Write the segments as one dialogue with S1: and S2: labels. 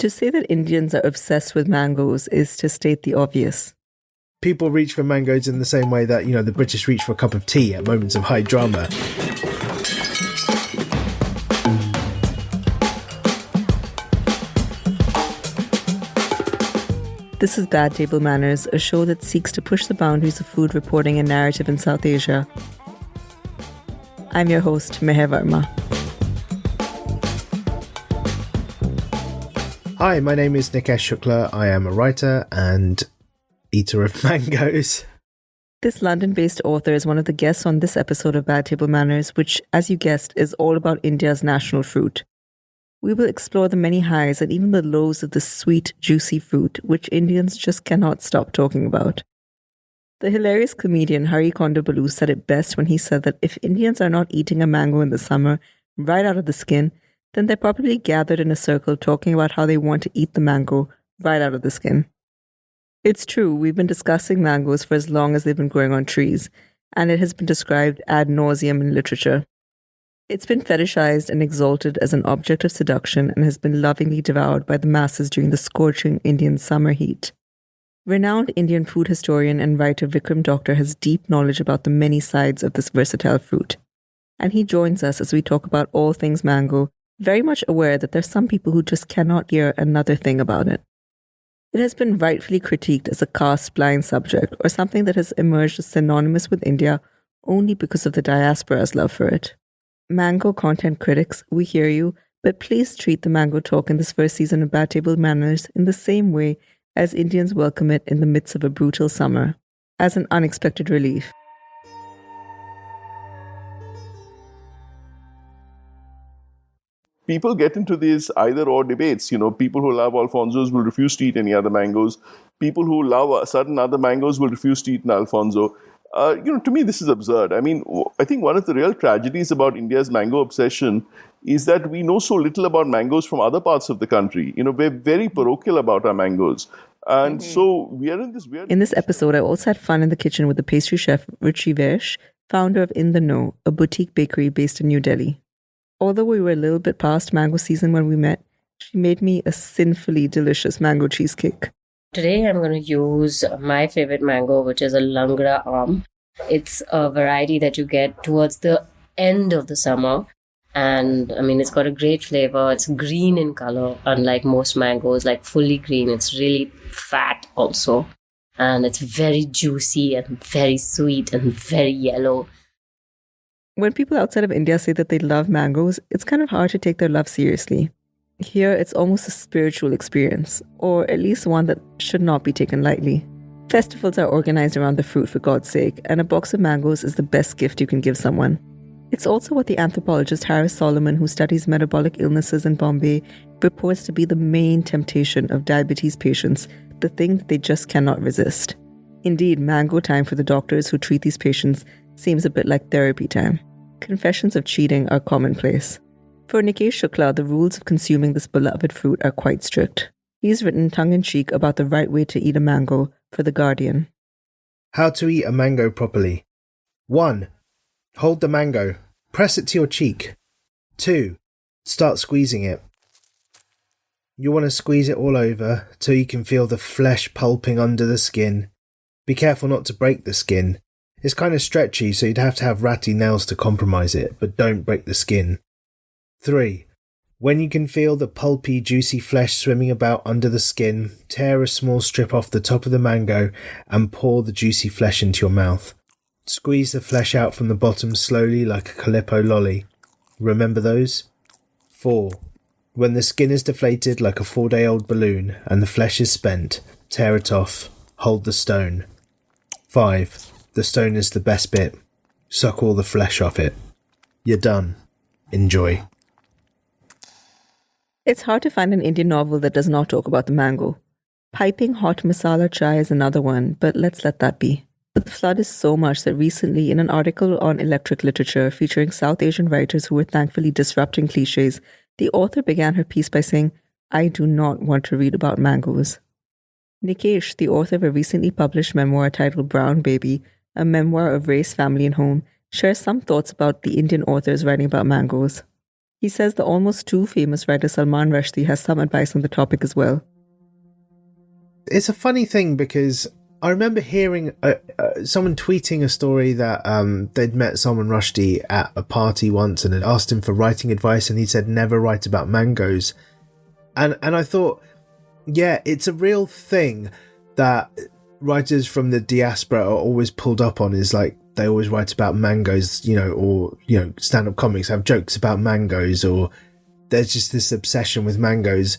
S1: To say that Indians are obsessed with mangoes is to state the obvious.
S2: People reach for mangoes in the same way that, the British reach for a cup of tea at moments of high drama.
S1: This is Bad Table Manners, a show that seeks to push the boundaries of food reporting and narrative in South Asia. I'm your host, Meher Verma.
S2: Hi, my name is Nikesh Shukla. I am a writer and eater of mangoes.
S1: This London-based author is one of the guests on this episode of Bad Table Manners, which, as you guessed, is all about India's national fruit. We will explore the many highs and even the lows of this sweet, juicy fruit, which Indians just cannot stop talking about. The hilarious comedian Hari Kondabalu said it best when he said that if Indians are not eating a mango in the summer, right out of the skin, then they're probably gathered in a circle talking about how they want to eat the mango right out of the skin. It's true, we've been discussing mangoes for as long as they've been growing on trees, and it has been described ad nauseum in literature. It's been fetishized and exalted as an object of seduction and has been lovingly devoured by the masses during the scorching Indian summer heat. Renowned Indian food historian and writer Vikram Doctor has deep knowledge about the many sides of this versatile fruit. And he joins us as we talk about all things mango, very much aware that there's some people who just cannot hear another thing about it. It has been rightfully critiqued as a caste-blind subject or something that has emerged as synonymous with India only because of the diaspora's love for it. Mango content critics, we hear you, but please treat the mango talk in this first season of Bad Table Manners in the same way as Indians welcome it in the midst of a brutal summer, as an unexpected relief.
S3: People get into these either or debates. People who love Alfonsos will refuse to eat any other mangoes. People who love certain other mangoes will refuse to eat an Alfonso. To me, this is absurd. I think one of the real tragedies about India's mango obsession is that we know so little about mangoes from other parts of the country. We're very parochial about our mangoes. And so we are in this weird...
S1: In this episode, I also had fun in the kitchen with the pastry chef Ruchi Vaish, founder of In the Know, a boutique bakery based in New Delhi. Although we were a little bit past mango season when we met, she made me a sinfully delicious mango cheesecake.
S4: Today I'm going to use my favorite mango, which is a Langra Aam. It's a variety that you get towards the end of the summer. And it's got a great flavor. It's green in color, unlike most mangoes, like fully green. It's really fat also. And it's very juicy and very sweet and very yellow.
S1: When people outside of India say that they love mangoes, it's kind of hard to take their love seriously. Here, it's almost a spiritual experience, or at least one that should not be taken lightly. Festivals are organized around the fruit, for God's sake, and a box of mangoes is the best gift you can give someone. It's also what the anthropologist Harris Solomon, who studies metabolic illnesses in Bombay, reports to be the main temptation of diabetes patients, the thing that they just cannot resist. Indeed, mango time for the doctors who treat these patients seems a bit like therapy time. Confessions of cheating are commonplace. For Nikesh Shukla, the rules of consuming this beloved fruit are quite strict. He's written tongue-in-cheek about the right way to eat a mango for The Guardian.
S2: How to eat a mango properly. 1. Hold the mango. Press it to your cheek. 2. Start squeezing it. You want to squeeze it all over till you can feel the flesh pulping under the skin. Be careful not to break the skin. It's kind of stretchy, so you'd have to have ratty nails to compromise it, but don't break the skin. 3. When you can feel the pulpy, juicy flesh swimming about under the skin, tear a small strip off the top of the mango and pour the juicy flesh into your mouth. Squeeze the flesh out from the bottom slowly like a Calippo lolly. Remember those? 4. When the skin is deflated like a 4-day-old balloon and the flesh is spent, tear it off. Hold the stone. 5. The stone is the best bit. Suck all the flesh off it. You're done. Enjoy.
S1: It's hard to find an Indian novel that does not talk about the mango. Piping hot masala chai is another one, but let's let that be. The flood is so much that recently, in an article on electric literature featuring South Asian writers who were thankfully disrupting clichés, the author began her piece by saying, "I do not want to read about mangoes." Nikesh, the author of a recently published memoir titled Brown Baby, a memoir of race, family, and home, shares some thoughts about the Indian authors writing about mangoes. He says the almost too famous writer Salman Rushdie has some advice on the topic as well.
S2: It's a funny thing because I remember hearing someone tweeting a story that they'd met Salman Rushdie at a party once and had asked him for writing advice, and he said never write about mangoes. And I thought, yeah, it's a real thing that writers from the diaspora are always pulled up on, is like they always write about mangoes, or stand-up comics have jokes about mangoes, or there's just this obsession with mangoes.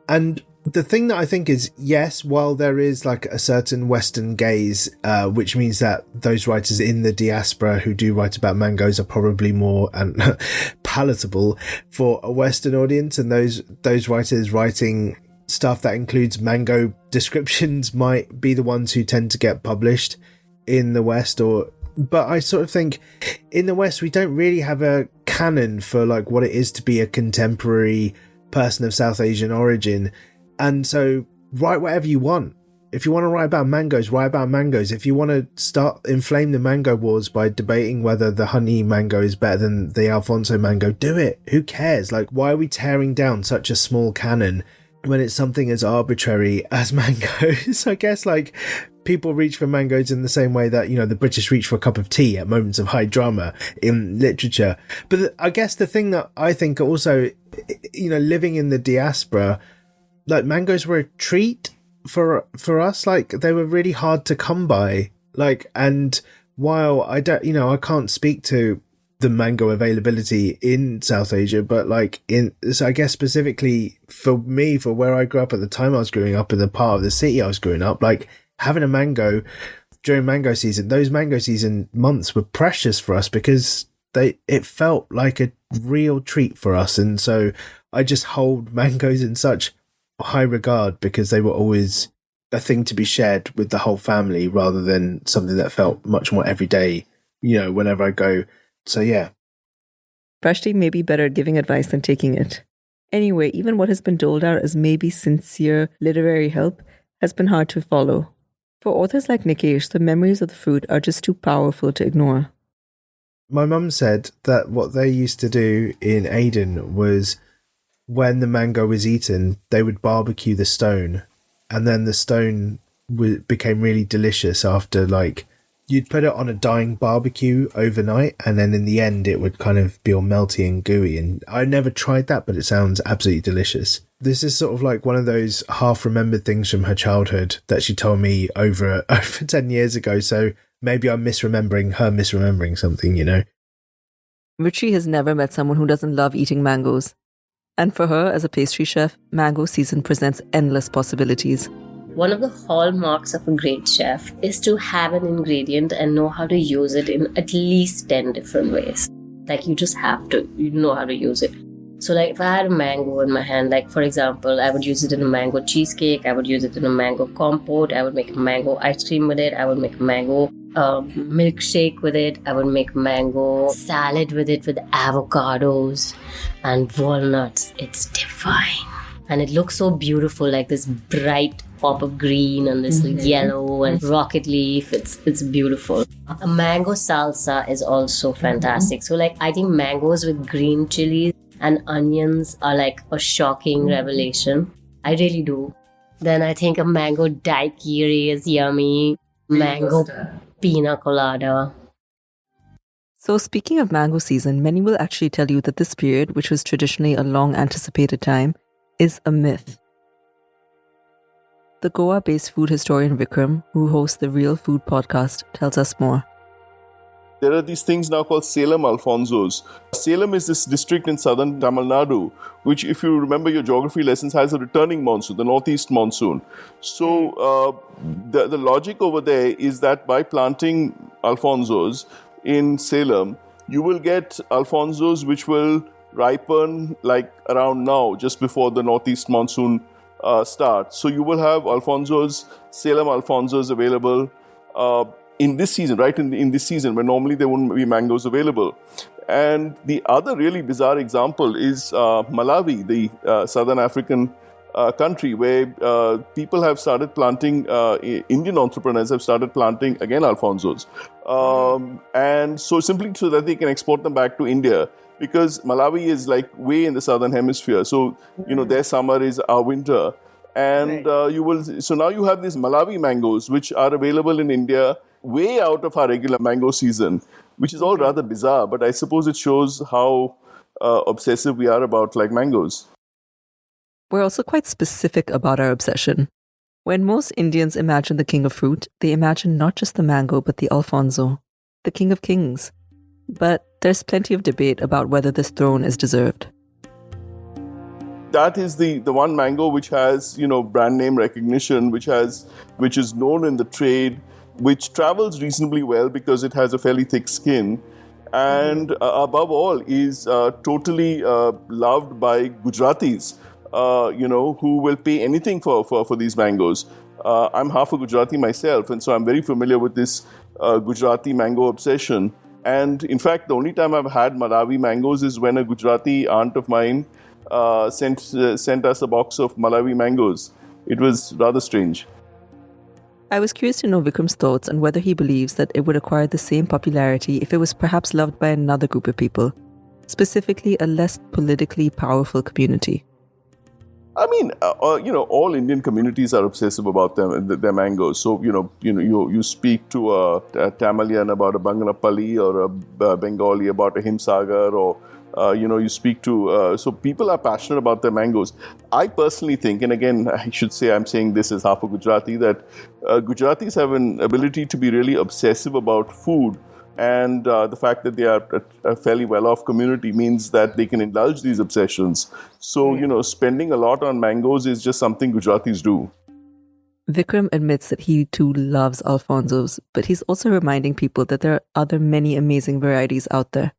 S2: And the thing that I think is, yes, while there is like a certain Western gaze, which means that those writers in the diaspora who do write about mangoes are probably more palatable for a Western audience, and those writers writing stuff that includes mango descriptions might be the ones who tend to get published in the West. But I sort of think in the West we don't really have a canon for like what it is to be a contemporary person of South Asian origin. And so write whatever you want. If you want to write about mangoes, write about mangoes. If you want to inflame the mango wars by debating whether the honey mango is better than the Alfonso mango, do it. Who cares? Like, why are we tearing down such a small canon when it's something as arbitrary as mangoes? I guess like people reach for mangoes in the same way that, the British reach for a cup of tea at moments of high drama in literature. But I guess the thing that I think also, living in the diaspora, like mangoes were a treat for us. Like they were really hard to come by. Like, and while I don't, I can't speak to the mango availability in South Asia, but so I guess specifically for me, for where I grew up at the time I was growing up in the part of the city I was growing up, like having a mango during mango season, those mango season months were precious for us because it felt like a real treat for us. And so I just hold mangoes in such high regard because they were always a thing to be shared with the whole family rather than something that felt much more everyday, whenever I go. So yeah.
S1: Rushdie may be better at giving advice than taking it. Anyway, even what has been doled out as maybe sincere literary help has been hard to follow. For authors like Nikesh, the memories of the fruit are just too powerful to ignore.
S2: My mum said that what they used to do in Aden was when the mango was eaten, they would barbecue the stone, and then the stone became really delicious after, you'd put it on a dying barbecue overnight, and then in the end it would kind of be all melty and gooey. And I never tried that, but it sounds absolutely delicious. This is sort of like one of those half-remembered things from her childhood that she told me over 10 years ago, so maybe I'm misremembering something,
S1: Ruchi has never met someone who doesn't love eating mangoes. And for her, as a pastry chef, mango season presents endless possibilities.
S4: One of the hallmarks of a great chef is to have an ingredient and know how to use it in at least 10 different ways. Like, you just have to, know how to use it. So, if I had a mango in my hand, for example, I would use it in a mango cheesecake, I would use it in a mango compote, I would make a mango ice cream with it, I would make a mango milkshake with it, I would make mango salad with it with avocados and walnuts. It's divine. And it looks so beautiful, like this bright pop of green and this yellow and rocket leaf. It's beautiful. A mango salsa is also fantastic. So I think mangoes with green chilies and onions are a shocking revelation. I really do. Then I think a mango daiquiri is yummy. Mango Pina Colada.
S1: So speaking of mango season, many will actually tell you that this period, which was traditionally a long anticipated time, is a myth. The Goa-based food historian Vikram, who hosts the Real Food podcast, tells us more.
S3: There are these things now called Salem Alfonsos. Salem is this district in southern Tamil Nadu, which, if you remember your geography lessons, has a returning monsoon, the northeast monsoon. So the logic over there is that by planting Alfonsos in Salem, you will get Alfonsos which will ripen around now, just before the northeast monsoon starts. So you will have Alfonsos, Salem Alfonsos available in this season, right in this season, when normally there wouldn't be mangoes available. And the other really bizarre example is Malawi, the Southern African country, where people have started planting, Indian entrepreneurs have started planting, again, Alfonsos. And so simply so that they can export them back to India. because Malawi is like way in the southern hemisphere. So, their summer is our winter. And so now you have these Malawi mangoes, which are available in India way out of our regular mango season, which is all rather bizarre. But I suppose it shows how obsessive we are about like mangoes.
S1: We're also quite specific about our obsession. When most Indians imagine the king of fruit, they imagine not just the mango, but the Alfonso, the king of kings. But there's plenty of debate about whether this throne is deserved.
S3: That is the one mango which has, brand name recognition, which is known in the trade, which travels reasonably well because it has a fairly thick skin, and above all is totally loved by Gujaratis, who will pay anything for these mangoes. I'm half a Gujarati myself, and so I'm very familiar with this Gujarati mango obsession. And in fact, the only time I've had Malawi mangoes is when a Gujarati aunt of mine sent us a box of Malawi mangoes. It was rather strange.
S1: I was curious to know Vikram's thoughts on whether he believes that it would acquire the same popularity if it was perhaps loved by another group of people, specifically a less politically powerful community.
S3: I mean, all Indian communities are obsessive about their mangoes. So, you speak to a Tamilian about a Banganapalli or a Bengali about a Himsagar, or, you speak to... so people are passionate about their mangoes. I personally think, and again, I should say I'm saying this as half a Gujarati, that Gujaratis have an ability to be really obsessive about food. And the fact that they are a fairly well-off community means that they can indulge these obsessions. So, spending a lot on mangoes is just something Gujaratis do.
S1: Vikram admits that he too loves Alfonsos, but he's also reminding people that there are other many amazing varieties out there.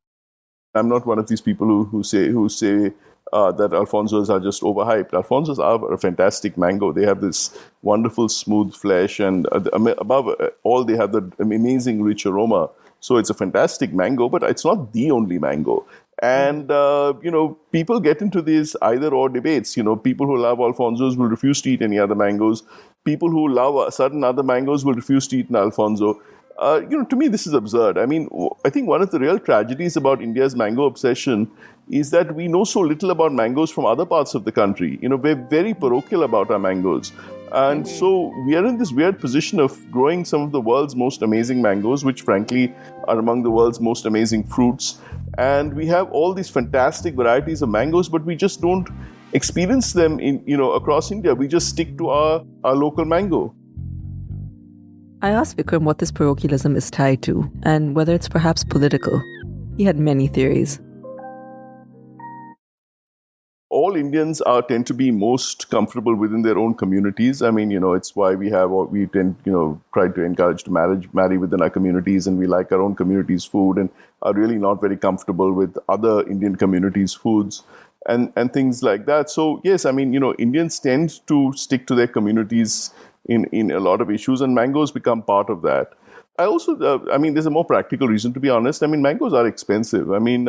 S3: I'm not one of these people who say that Alfonsos are just overhyped. Alfonsos are a fantastic mango. They have this wonderful smooth flesh, and above all, they have the amazing rich aroma. So it's a fantastic mango, but it's not the only mango. And, people get into these either-or debates. People who love Alfonsos will refuse to eat any other mangoes. People who love certain other mangoes will refuse to eat an Alfonso. To me, this is absurd. I mean, I think one of the real tragedies about India's mango obsession is that we know so little about mangoes from other parts of the country. We're very parochial about our mangoes. And so we are in this weird position of growing some of the world's most amazing mangoes, which frankly are among the world's most amazing fruits. And we have all these fantastic varieties of mangoes, but we just don't experience them across India. We just stick to our local mango.
S1: I asked Vikram what this parochialism is tied to and whether it's perhaps political. He had many theories.
S3: All Indians tend to be most comfortable within their own communities. I mean, it's why we tend, try to encourage to marry within our communities, and we like our own community's food and are really not very comfortable with other Indian communities' foods and things like that. So, yes, I mean, Indians tend to stick to their communities in a lot of issues, and mangoes become part of that. I also, there's a more practical reason, to be honest. I mean, mangoes are expensive. I mean,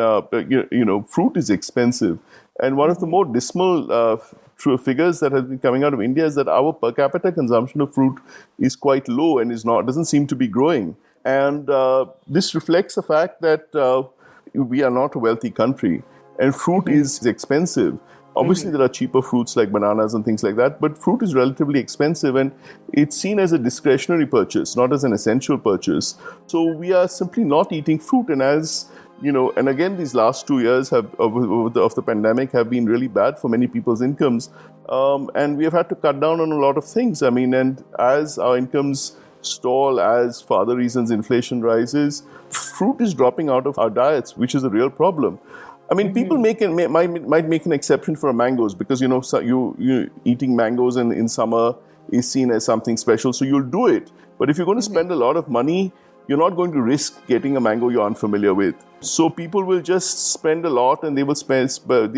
S3: fruit is expensive. And one of the more dismal true figures that has been coming out of India is that our per capita consumption of fruit is quite low and doesn't seem to be growing. And this reflects the fact that we are not a wealthy country, and fruit is expensive. Obviously, there are cheaper fruits like bananas and things like that, but fruit is relatively expensive, and it's seen as a discretionary purchase, not as an essential purchase. So we are simply not eating fruit, and and again, these last 2 years of the pandemic have been really bad for many people's incomes, and we have had to cut down on a lot of things. I mean, and as our incomes stall, as for other reasons inflation rises, fruit is dropping out of our diets, which is a real problem. I mean, people might make an exception for mangoes because, you eating mangoes in summer is seen as something special, so you'll do it. But if you're going to spend a lot of money, you're not going to risk getting a mango you're unfamiliar with. So people will just spend a lot, and they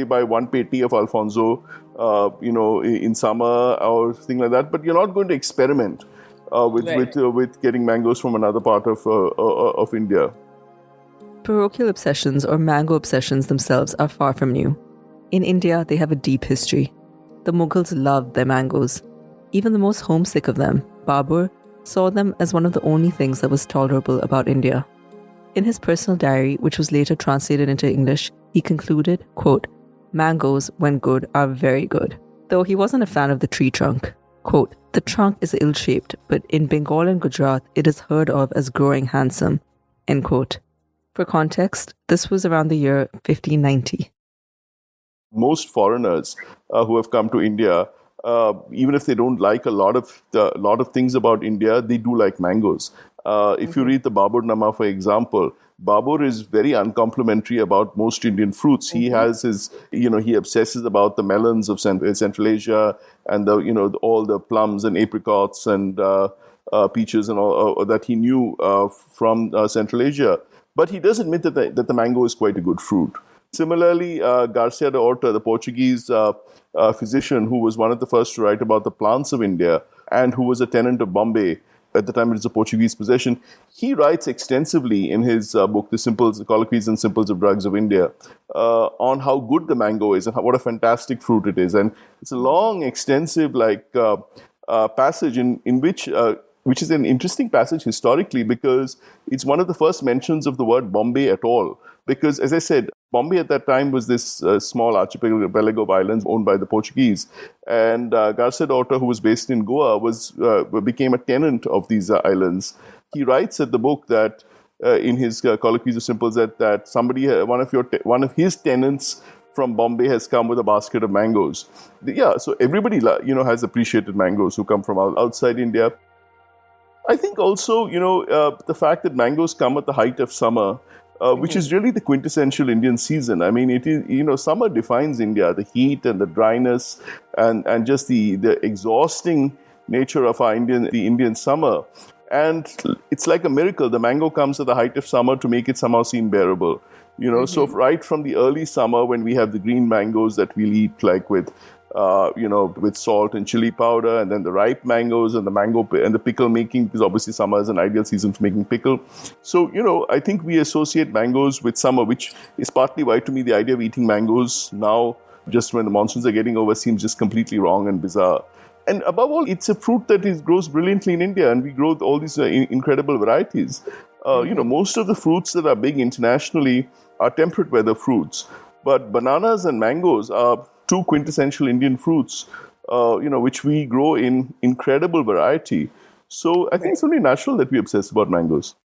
S3: buy one peti of Alfonso, in summer or thing like that. But you're not going to experiment with getting mangoes from another part of India.
S1: Parochial obsessions or mango obsessions themselves are far from new. In India, they have a deep history. The Mughals loved their mangoes. Even the most homesick of them, Babur, saw them as one of the only things that was tolerable about India. In his personal diary, which was later translated into English, he concluded, quote, "Mangoes, when good, are very good." Though he wasn't a fan of the tree trunk. Quote, "The trunk is ill-shaped, but in Bengal and Gujarat, it is heard of as growing handsome." End quote. For context, this was around the year 1590.
S3: Most foreigners who have come to India, even if they don't like a lot of things about India, they do like mangoes. If you read the Babur Nama, for example, Babur is very uncomplimentary about most Indian fruits. He has his, he obsesses about the melons of Central Asia and all the plums and apricots and peaches and all that he knew from Central Asia. But he does admit that the mango is quite a good fruit. Similarly, Garcia de Orta, the Portuguese physician who was one of the first to write about the plants of India and who was a tenant of Bombay, at the time it was a Portuguese possession, he writes extensively in his book, The Colloquies and Simples of Drugs of India, on how good the mango is and what a fantastic fruit it is. And it's a long, extensive passage in which is an interesting passage historically because it's one of the first mentions of the word Bombay at all. Because, as I said, Bombay at that time was this small archipelago of islands owned by the Portuguese. And Garcia de Orta, who was based in Goa, became a tenant of these islands. He writes at the book that in his Colloquies of Simples that somebody, one of his tenants from Bombay has come with a basket of mangoes. Yeah, so everybody has appreciated mangoes who come from outside India. I think also, the fact that mangoes come at the height of summer, which is really the quintessential Indian season. I mean, it is, summer defines India, the heat and the dryness and just the exhausting nature of the Indian summer. And it's like a miracle. The mango comes at the height of summer to make it somehow seem bearable. So right from the early summer when we have the green mangoes that we'll eat like with salt and chili powder, and then the ripe mangoes and the mango and the pickle making, because obviously summer is an ideal season for making pickle. So, I think we associate mangoes with summer, which is partly why to me the idea of eating mangoes now, just when the monsoons are getting over, seems just completely wrong and bizarre. And above all, it's a fruit that grows brilliantly in India, and we grow all these incredible varieties. Most of the fruits that are big internationally are temperate weather fruits, but bananas and mangoes are two quintessential Indian fruits, which we grow in incredible variety. So I think it's only natural that we obsess about mangoes.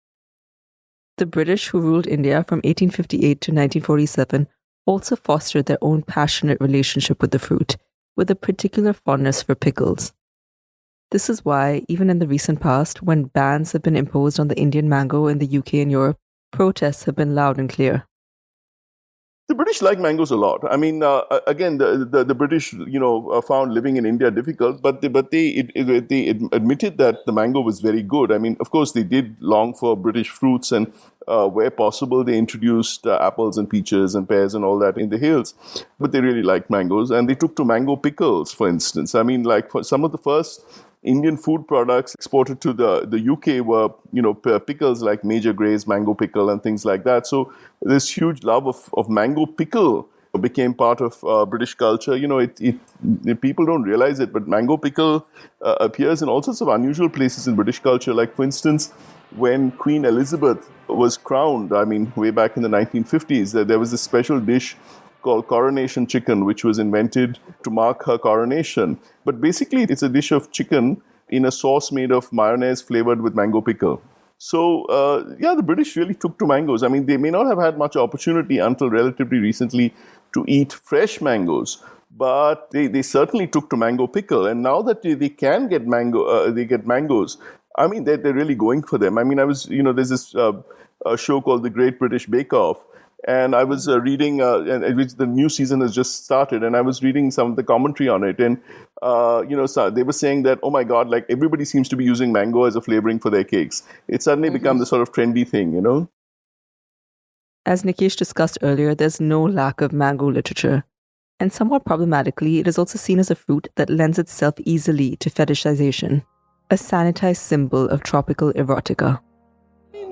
S1: The British who ruled India from 1858 to 1947 also fostered their own passionate relationship with the fruit, with a particular fondness for pickles. This is why, even in the recent past, when bans have been imposed on the Indian mango in the UK and Europe, protests have been loud and clear.
S3: The British like mangoes a lot. I mean, again, the British, found living in India difficult, but they admitted that the mango was very good. I mean, of course, they did long for British fruits, and where possible, they introduced apples and peaches and pears and all that in the hills. But they really liked mangoes, and they took to mango pickles, for instance. I mean, like for some of the first Indian food products exported to the UK were, pickles like Major Grey's mango pickle and things like that. So this huge love of mango pickle became part of British culture. People don't realize it, but mango pickle appears in all sorts of unusual places in British culture. Like, for instance, when Queen Elizabeth was crowned, I mean, way back in the 1950s, there was a special dish called coronation chicken, which was invented to mark her coronation. But basically, it's a dish of chicken in a sauce made of mayonnaise flavored with mango pickle. So, the British really took to mangoes. I mean, they may not have had much opportunity until relatively recently to eat fresh mangoes, but they certainly took to mango pickle. And now that they can get mangoes, I mean, they're really going for them. I mean, there's this a show called The Great British Bake Off, and I was reading, which the new season has just started, and I was reading some of the commentary on it. And, so they were saying that, oh my God, like everybody seems to be using mango as a flavoring for their cakes. It's suddenly become the sort of trendy thing,
S1: As Nikesh discussed earlier, there's no lack of mango literature. And somewhat problematically, it is also seen as a fruit that lends itself easily to fetishization, a sanitized symbol of tropical erotica.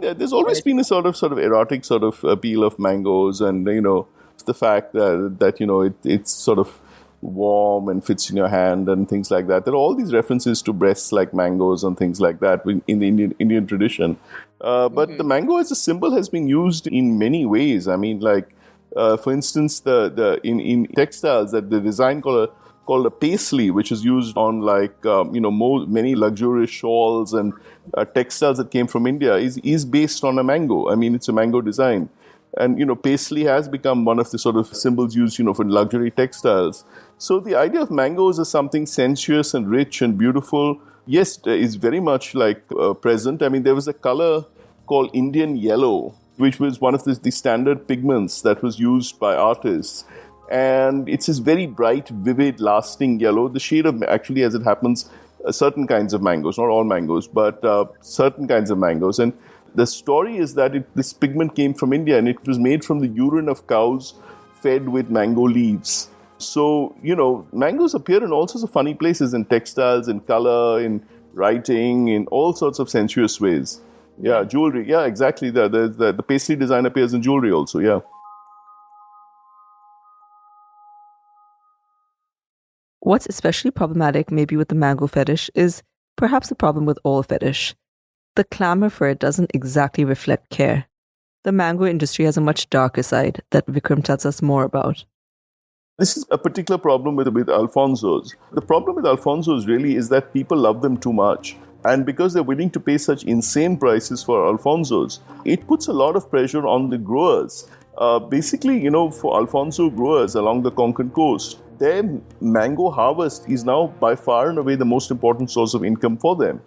S3: There's always been a sort of erotic sort of appeal of mangoes, and the fact that it's sort of warm and fits in your hand and things like that. There are all these references to breasts like mangoes and things like that in the Indian tradition. But the mango as a symbol has been used in many ways. I mean, like For instance, in textiles, that the design called a pastry, which is used on many luxurious shawls and textiles that came from India, is based on a mango. I mean, it's a mango design. And, paisley has become one of the sort of symbols used, for luxury textiles. So the idea of mangoes as something sensuous and rich and beautiful, yes, is very much present. I mean, there was a color called Indian yellow, which was one of the standard pigments that was used by artists. And it's this very bright, vivid, lasting yellow. The shade of, actually, as it happens, certain kinds of mangoes, not all mangoes, but certain kinds of mangoes. And the story is that this pigment came from India, and it was made from the urine of cows fed with mango leaves. So, mangoes appear in all sorts of funny places, in textiles, in color, in writing, in all sorts of sensuous ways. Yeah, jewelry. Yeah, exactly. The pastry design appears in jewelry also, yeah.
S1: What's especially problematic, maybe with the mango fetish, is perhaps a problem with all fetish. The clamor for it doesn't exactly reflect care. The mango industry has a much darker side that Vikram tells us more about.
S3: This is a particular problem with Alfonsos. The problem with Alfonsos really is that people love them too much. And because they're willing to pay such insane prices for Alfonsos, it puts a lot of pressure on the growers. Basically, for Alfonso growers along the Konkan coast, their mango harvest is now by far and away the most important source of income for them.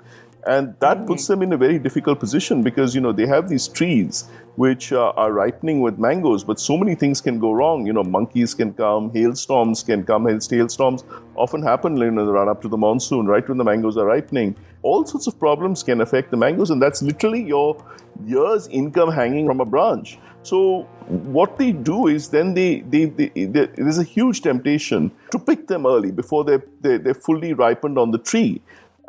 S3: And that puts them in a very difficult position because, they have these trees which are ripening with mangoes, but so many things can go wrong. Monkeys can come, hailstorms can come. Hailstorms often happen in the run up to the monsoon, right when the mangoes are ripening. All sorts of problems can affect the mangoes, and that's literally your year's income hanging from a branch. So what they do is then there's a huge temptation to pick them early before they're fully ripened on the tree.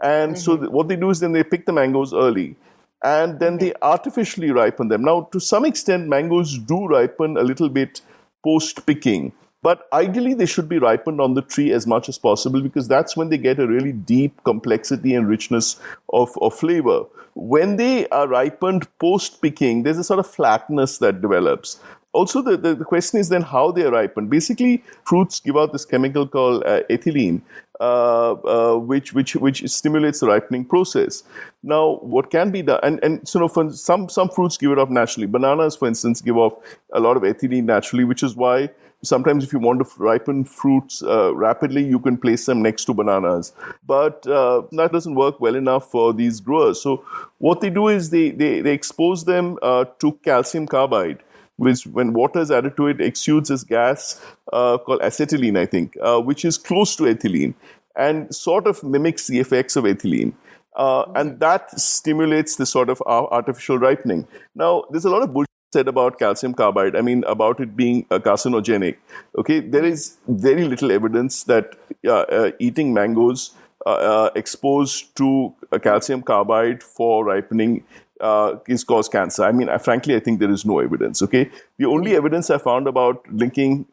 S3: And so what they do is then they pick the mangoes early, and then they artificially ripen them. Now, to some extent, mangoes do ripen a little bit post-picking, but ideally they should be ripened on the tree as much as possible because that's when they get a really deep complexity and richness of flavor. When they are ripened post-picking, there's a sort of flatness that develops. Also, the question is then how they are ripened. Basically, fruits give out this chemical called ethylene, which stimulates the ripening process. Now, what can be done? And for some fruits give it off naturally. Bananas, for instance, give off a lot of ethylene naturally, which is why sometimes if you want to ripen fruits rapidly, you can place them next to bananas. But that doesn't work well enough for these growers. So what they do is they expose them to calcium carbide, which when water is added to it, exudes this gas called acetylene, I think, which is close to ethylene and sort of mimics the effects of ethylene. And that stimulates this sort of artificial ripening. Now, there's a lot of bullshit said about calcium carbide, about it being carcinogenic. Okay, there is very little evidence that eating mangoes exposed to calcium carbide for ripening is cause cancer. Frankly, I think there is no evidence. Okay, the only evidence I found about linking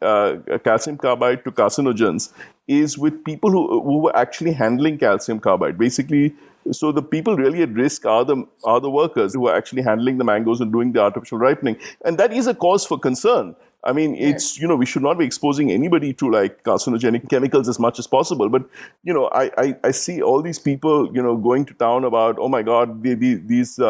S3: calcium carbide to carcinogens is with people who were actually handling calcium carbide. Basically, so the people really at risk are the workers who are actually handling the mangoes and doing the artificial ripening, and that is a cause for concern. It's, we should not be exposing anybody to carcinogenic chemicals as much as possible. But, I see all these people, going to town about, oh my God, these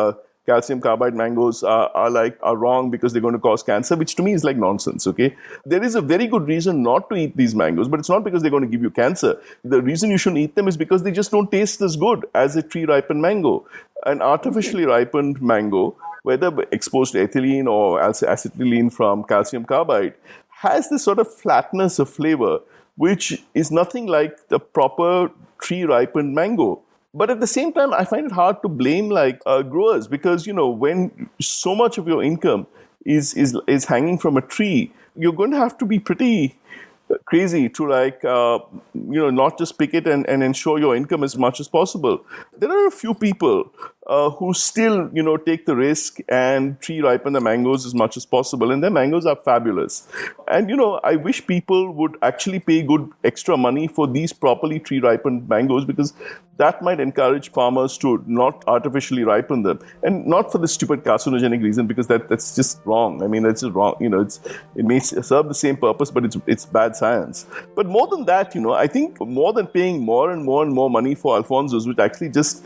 S3: calcium carbide mangoes are wrong because they're going to cause cancer, which to me is like nonsense, okay? There is a very good reason not to eat these mangoes, but it's not because they're going to give you cancer. The reason you shouldn't eat them is because they just don't taste as good as a tree-ripened mango. An artificially ripened mango, whether exposed to ethylene or acetylene from calcium carbide, has this sort of flatness of flavor, which is nothing like the proper tree-ripened mango. But at the same time, I find it hard to blame growers because, when so much of your income is hanging from a tree, you're going to have to be pretty crazy to not just pick it and ensure your income as much as possible. there are a few people who still, take the risk and tree ripen the mangoes as much as possible. And their mangoes are fabulous. And, I wish people would actually pay good extra money for these properly tree ripened mangoes, because that might encourage farmers to not artificially ripen them. And not for the stupid carcinogenic reason, because that's just wrong. I mean, that's just wrong. It may serve the same purpose, but it's bad science. But more than that, I think more than paying more and more money for Alfonsos, which actually just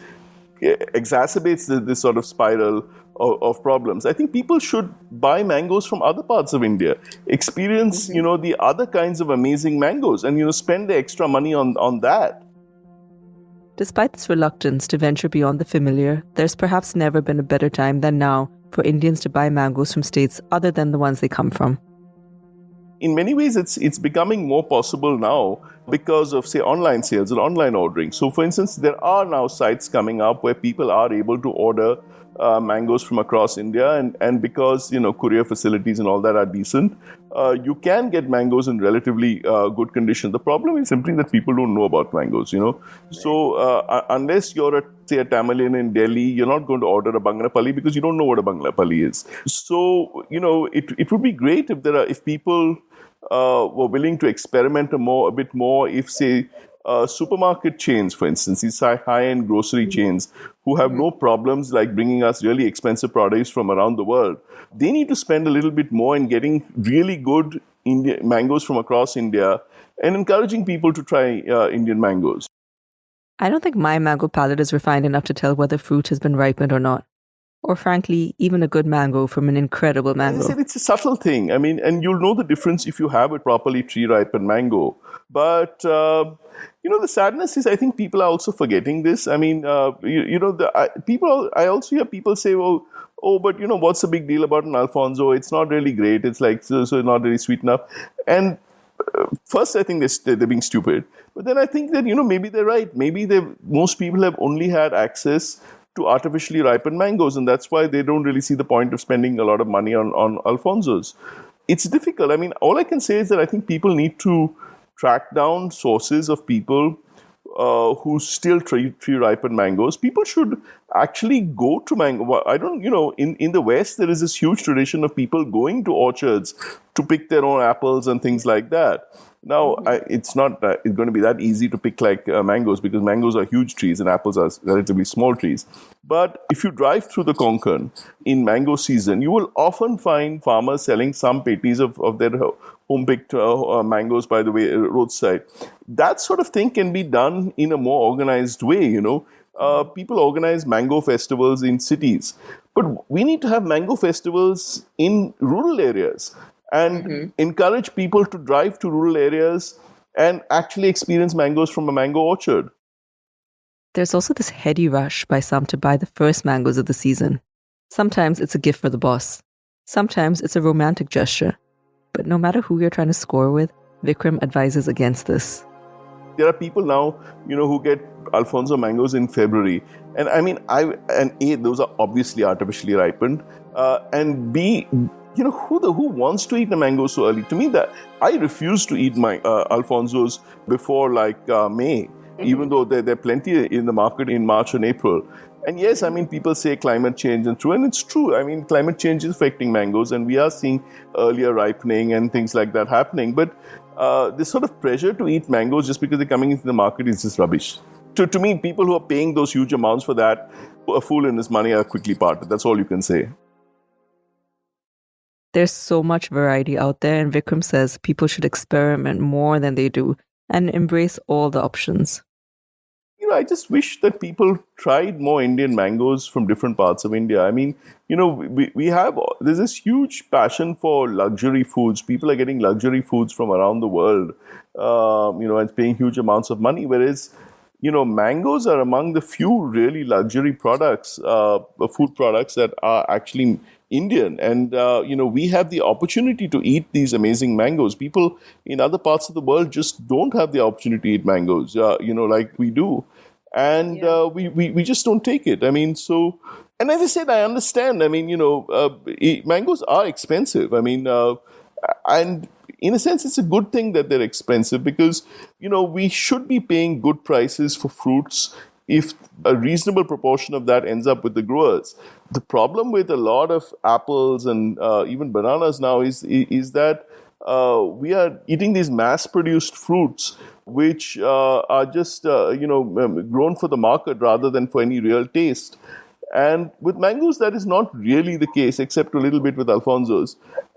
S3: exacerbates this sort of spiral of problems, I think people should buy mangoes from other parts of India, experience, the other kinds of amazing mangoes, and, spend the extra money on that.
S1: Despite this reluctance to venture beyond the familiar, there's perhaps never been a better time than now for Indians to buy mangoes from states other than the ones they come from.
S3: In many ways, it's becoming more possible now because of, say, online sales and online ordering. So, for instance, there are now sites coming up where people are able to order mangoes from across India, and because, courier facilities and all that are decent, you can get mangoes in relatively good condition. The problem is simply that people don't know about mangoes, So, unless you're say a Tamilian in Delhi, you're not going to order a Banganapalli because you don't know what a Banganapalli is. So, it would be great if people were willing to experiment a bit more. If, say, supermarket chains, for instance, these high-end grocery chains who have no problems like bringing us really expensive products from around the world, they need to spend a little bit more in getting really good mangoes from across India and encouraging people to try Indian mangoes.
S1: I don't think my mango palate is refined enough to tell whether fruit has been ripened or not. Or frankly, even a good mango from an incredible mango.
S3: As I said, it's a subtle thing. I mean, and you'll know the difference if you have a properly tree-ripened mango. But, the sadness is I think people are also forgetting this. I mean, I also hear people say, oh, but, what's the big deal about an Alfonso? It's not really great. It's like, so not really sweet enough. And first, I think they're being stupid. But then I think that, maybe they're right. Maybe most people have only had access to artificially ripened mangoes, and that's why they don't really see the point of spending a lot of money on Alfonsos. It's difficult. I mean, all I can say is that I think people need to track down sources of people who still tree ripen mangoes. People should actually go to mango. I don't, in the West, there is this huge tradition of people going to orchards to pick their own apples and things like that. Now, it's not it's going to be that easy to pick like mangoes, because mangoes are huge trees and apples are relatively small trees. But if you drive through the Konkan in mango season, you will often find farmers selling some petis of their home-picked mangoes by the roadside. That sort of thing can be done in a more organized way, People organize mango festivals in cities. But we need to have mango festivals in rural areas and encourage people to drive to rural areas and actually experience mangoes from a mango orchard.
S1: There's also this heady rush by some to buy the first mangoes of the season. Sometimes it's a gift for the boss. Sometimes it's a romantic gesture. But no matter who you're trying to score with, Vikram advises against this.
S3: There are people now, who get Alfonso mangoes in February. And I mean, A, those are obviously artificially ripened. And B, who wants to eat a mango so early? To me, that I refuse to eat my Alfonsos before May, even though there are plenty in the market in March and April. And yes, I mean, people say climate change and it's true. I mean, climate change is affecting mangoes, and we are seeing earlier ripening and things like that happening. But this sort of pressure to eat mangoes just because they're coming into the market is just rubbish. To me, people who are paying those huge amounts for that, a fool and his money are quickly parted. That's all you can say.
S1: There's so much variety out there, and Vikram says people should experiment more than they do and embrace all the options.
S3: I just wish that people tried more Indian mangoes from different parts of India. I mean, there's this huge passion for luxury foods. People are getting luxury foods from around the world, and paying huge amounts of money. Whereas, mangoes are among the few really luxury products, food products that are actually Indian. And, we have the opportunity to eat these amazing mangoes. People in other parts of the world just don't have the opportunity to eat mangoes, like we do. And we just don't take it. I mean, so, and as I said, I understand. I mean, mangoes are expensive. I mean, and in a sense, it's a good thing that they're expensive because, we should be paying good prices for fruits if a reasonable proportion of that ends up with the growers. The problem with a lot of apples and even bananas now is that we are eating these mass-produced fruits which are just grown for the market rather than for any real taste. And with mangoes, that is not really the case, except a little bit with Alfonsos.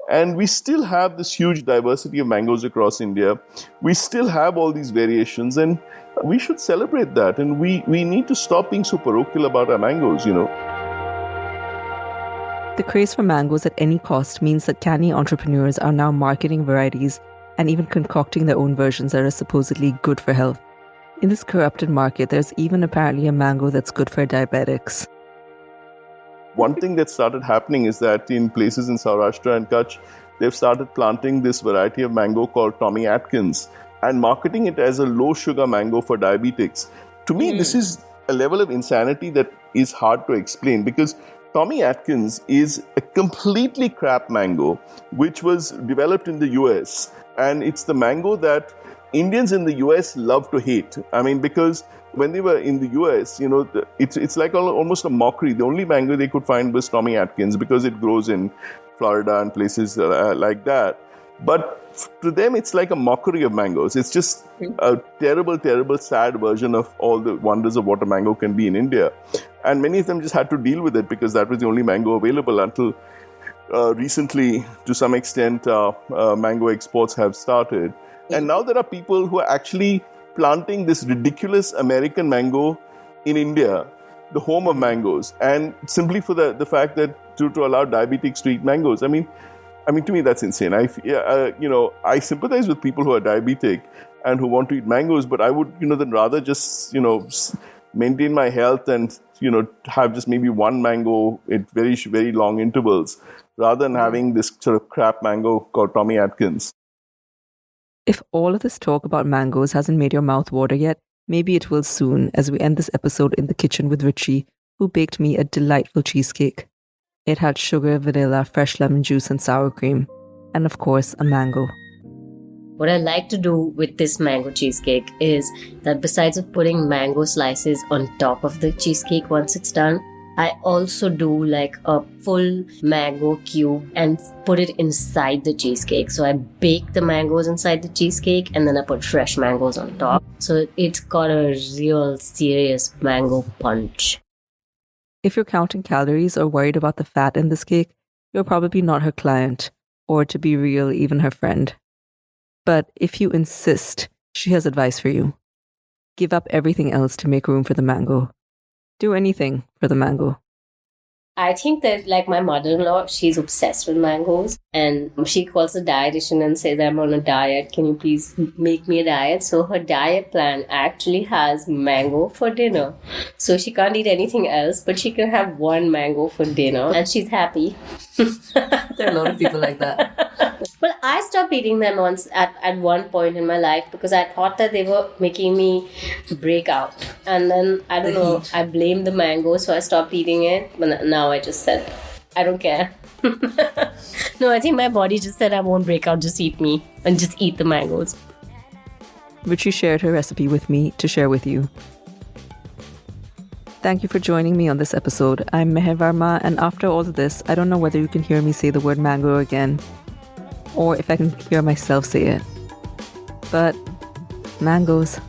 S3: And we still have this huge diversity of mangoes across India. We still have all these variations, and we should celebrate that. And we need to stop being so parochial about our mangoes,
S1: The craze for mangoes at any cost means that canny entrepreneurs are now marketing varieties and even concocting their own versions that are supposedly good for health. In this corrupted market, there's even apparently a mango that's good for diabetics.
S3: One thing that started happening is that in places in Saurashtra and Kutch, they've started planting this variety of mango called Tommy Atkins and marketing it as a low-sugar mango for diabetics. To me, this is a level of insanity that is hard to explain, because Tommy Atkins is a completely crap mango which was developed in the US, and it's the mango that Indians in the US love to hate. I mean, because when they were in the US, it's like almost a mockery. The only mango they could find was Tommy Atkins because it grows in Florida and places like that. But to them, it's like a mockery of mangoes. It's just a terrible, terrible, sad version of all the wonders of what a mango can be in India. And many of them just had to deal with it because that was the only mango available until recently, to some extent, mango exports have started. And now there are people who are actually planting this ridiculous American mango in India, the home of mangoes, and simply for the fact that to allow diabetics to eat mangoes. I mean, to me, that's insane. I sympathize with people who are diabetic and who want to eat mangoes, but I would, then rather just, maintain my health and, have just maybe one mango at very, very long intervals, rather than having this sort of crap mango called Tommy Atkins.
S1: If all of this talk about mangoes hasn't made your mouth water yet, maybe it will soon as we end this episode in the kitchen with Ruchi, who baked me a delightful cheesecake. It had sugar, vanilla, fresh lemon juice and sour cream, and of course, a mango.
S4: What I like to do with this mango cheesecake is that besides of putting mango slices on top of the cheesecake once it's done, I also do like a full mango cube and put it inside the cheesecake. So I bake the mangoes inside the cheesecake and then I put fresh mangoes on top. So it's got a real serious mango punch.
S1: If you're counting calories or worried about the fat in this cake, you're probably not her client, or to be real, even her friend. But if you insist, she has advice for you. Give up everything else to make room for the mango. Do anything for the mango.
S4: I think that like my mother-in-law, she's obsessed with mangoes, and she calls the dietitian and says, I'm on a diet, can you please make me a diet? So her diet plan actually has mango for dinner. So she can't eat anything else, but she can have one mango for dinner and she's happy.
S1: There are a lot of people like that.
S4: Well, I stopped eating them once at one point in my life because I thought that they were making me break out. And then, I don't know, I blamed the mango, so I stopped eating it. But now I just said, I don't care. No, I think my body just said, I won't break out, just eat me. And just eat the mangoes.
S1: Ruchi shared her recipe with me to share with you. Thank you for joining me on this episode. I'm Meher Varma, and after all of this, I don't know whether you can hear me say the word mango again, or if I can hear myself say it. But mangoes.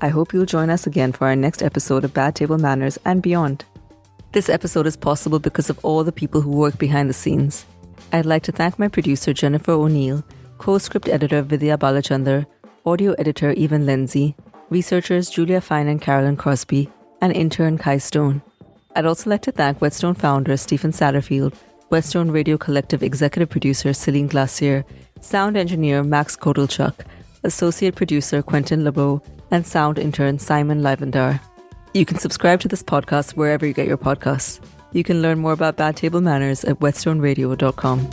S1: I hope you'll join us again for our next episode of Bad Table Manners and beyond. This episode is possible because of all the people who work behind the scenes. I'd like to thank my producer Jennifer O'Neill, co-script editor Vidya Balachandar, audio editor Evan Lindsay, researchers Julia Fine and Carolyn Crosby, and intern Kai Stone. I'd also like to thank Whetstone founder Stephen Satterfield, Whetstone Radio Collective executive producer Celine Glacier, sound engineer Max Kotelchuk, associate producer Quentin LeBeau, and sound intern Simon Livendar. You can subscribe to this podcast wherever you get your podcasts. You can learn more about Bad Table Manners at whetstoneradio.com.